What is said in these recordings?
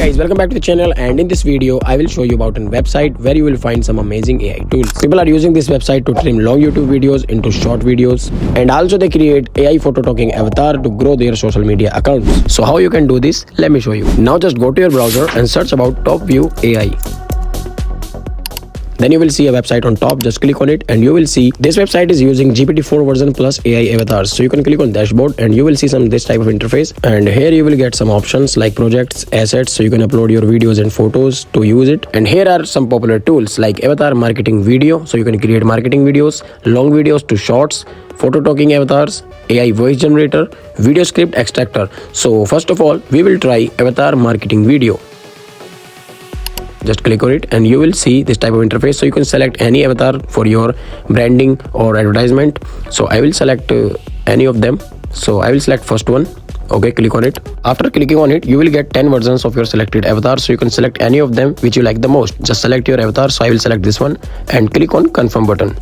Guys, welcome back to the channel, and in this video I will show you about a website where you will find some amazing AI tools. People are using this website to trim long YouTube videos into short videos, and also they create AI photo talking avatar to grow their social media accounts. So how you can do this, let me show you. Now just go to your browser and search about TopView AI. Then you will see a website on top. Just click on it and you will see this website is using GPT-4 version plus AI avatars. So you can click on dashboard and you will see this type of interface, and here you will get some options like projects, assets, so you can upload your videos and photos to use it. And here are some popular tools like avatar marketing video, so you can create marketing videos, long videos to shorts, photo talking avatars, AI voice generator, video script extractor. So first of all, we will try avatar marketing video. Just click on it and you will see this type of interface. So you can select any avatar for your branding or advertisement. So I will select any of them. So I will select first one. Okay, click on it. After clicking on it, you will get 10 versions of your selected avatar. So you can select any of them which you like the most. Just select your avatar. So I will select this one and click on confirm button.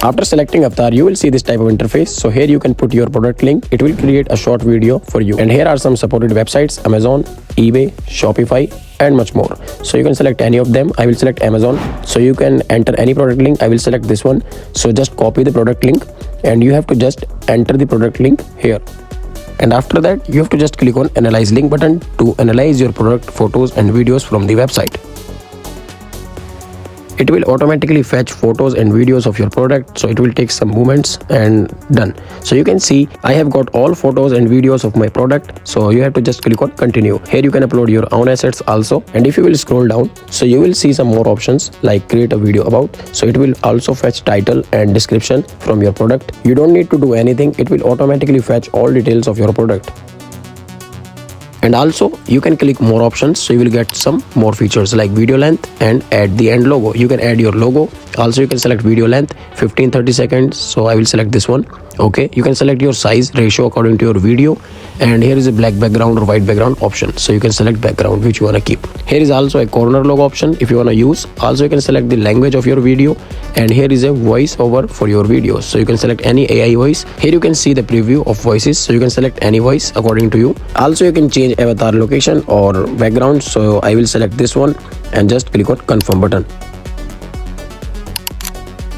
After selecting avatar, you will see this type of interface. So here you can put your product link. It will create a short video for you. And here are some supported websites: Amazon, eBay, Shopify, and much more. So you can select any of them. I will select Amazon. So you can enter any product link. I will select this one. So just copy the product link and you have to just enter the product link here. And after that, you have to just click on analyze link button to analyze your product photos and videos from the website. It will automatically fetch photos and videos of your product, so it will take some moments and done. So you can see I have got all photos and videos of my product, so you have to just click on continue. Here you can upload your own assets also, and if you will scroll down, so you will see some more options like create a video about. So it will also fetch title and description from your product. You don't need to do anything, it will automatically fetch all details of your product. And also you can click more options, so you will get some more features like video length and add the end logo. You can add your logo. Also you can select video length 15-30 seconds, so I will select this one. Okay, you can select your size ratio according to your video, and here is a black background or white background option, so you can select background which you want to keep. Here is also a corner logo option if you want to use. Also you can select the language of your video, and here is a voice over for your videos, so you can select any AI voice. Here you can see the preview of voices, so you can select any voice according to you. Also you can change avatar location or background, so I will select this one and just click on confirm button.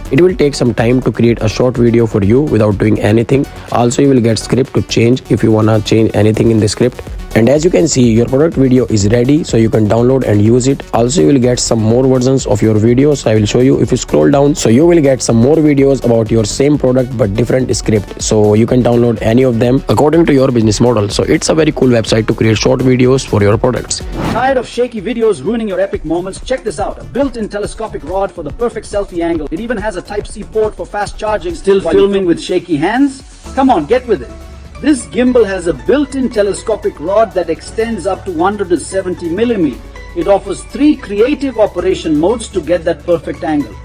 It will take some time to create a short video for you without doing anything. Also you will get script to change if you wanna change anything in the script. And as you can see, your product video is ready, so you can download and use it. Also you will get some more versions of your videos, so I will show you. If you scroll down, so you will get some more videos about your same product but different script, so you can download any of them according to your business model. So it's a very cool website to create short videos for your products. Tired of shaky videos ruining your epic moments? Check this out: a built-in telescopic rod for the perfect selfie angle. It even has a Type-C port for fast charging. Still filming with shaky hands? Come on, get with it. This gimbal has a built-in telescopic rod that extends up to 170 millimeters. It offers 3 creative operation modes to get that perfect angle.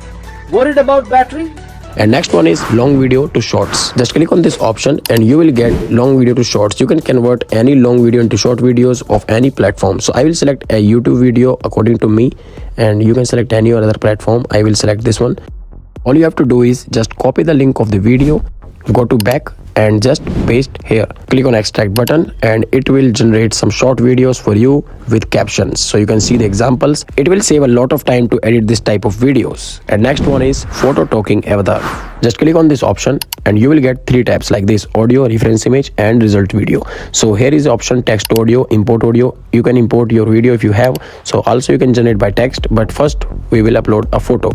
Worried about battery? And next one is long video to shorts. Just click on this option and you will get long video to shorts. You can convert any long video into short videos of any platform. So I will select a YouTube video according to me, and you can select any other platform. I will select this one. All you have to do is just copy the link of the video, go to back and just paste here. Click on extract button and it will generate some short videos for you with captions, so you can see the examples. It will save a lot of time to edit this type of videos. And next one is photo talking avatar. Just click on this option and you will get 3 tabs like this: audio, reference image, and result video. So here is the option text audio, import audio. You can import your video if you have. So also you can generate by text, but first we will upload a photo.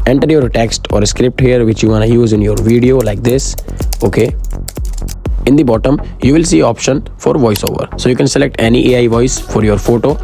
Enter your text or script here which you want to use in your video like this. Okay, in the bottom you will see option for voiceover, so you can select any AI voice for your photo.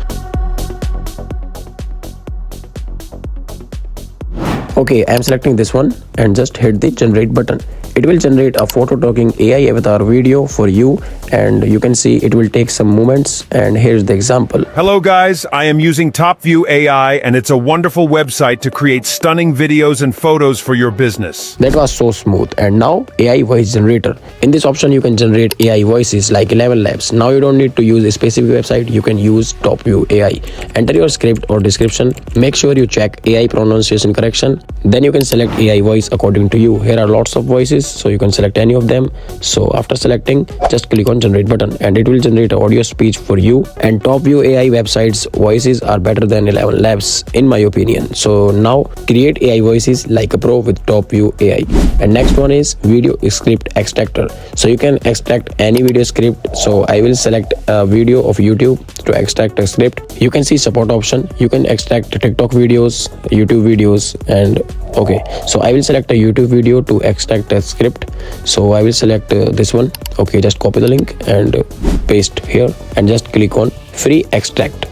Okay, I am selecting this one and just hit the generate button. It will generate a photo talking AI avatar video for you, and you can see it will take some moments, and here's the example. Hello guys, I am using TopView AI, and it's a wonderful website to create stunning videos and photos for your business. That was so smooth. And now AI voice generator. In this option you can generate AI voices like 11 labs. Now you don't need to use a specific website, you can use TopView AI. Enter your script or description. Make sure you check AI pronunciation correction. Then you can select AI voice according to you. Here are lots of voices. voices, so you can select any of them. So after selecting, just click on generate button and it will generate an audio speech for you. And TopView AI websites voices are better than 11 Labs in my opinion. So now create AI voices like a pro with TopView AI. And next one is video script extractor. So you can extract any video script. So I will select a video of YouTube to extract a script. You can see support option. You can extract TikTok videos, YouTube videos, and okay, so I will select a YouTube video to extract a script. So I will select this one. Okay, just copy the link and paste here and just click on free extract.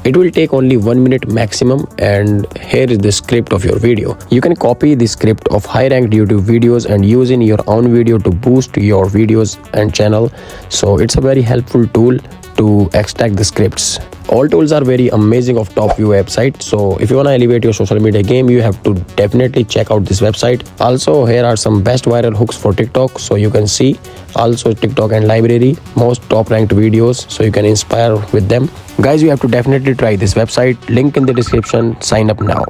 It will take only 1 minute maximum, and here is the script of your video. You can copy the script of high ranked YouTube videos and use in your own video to boost your videos and channel. So it's a very helpful tool to extract the scripts. All tools are very amazing of TopView website. So if you want to elevate your social media game, you have to definitely check out this website. Also, here are some best viral hooks for TikTok. So you can see also TikTok and library, most top ranked videos. So you can inspire with them. Guys, you have to definitely try this website. Link in the description. Sign up now.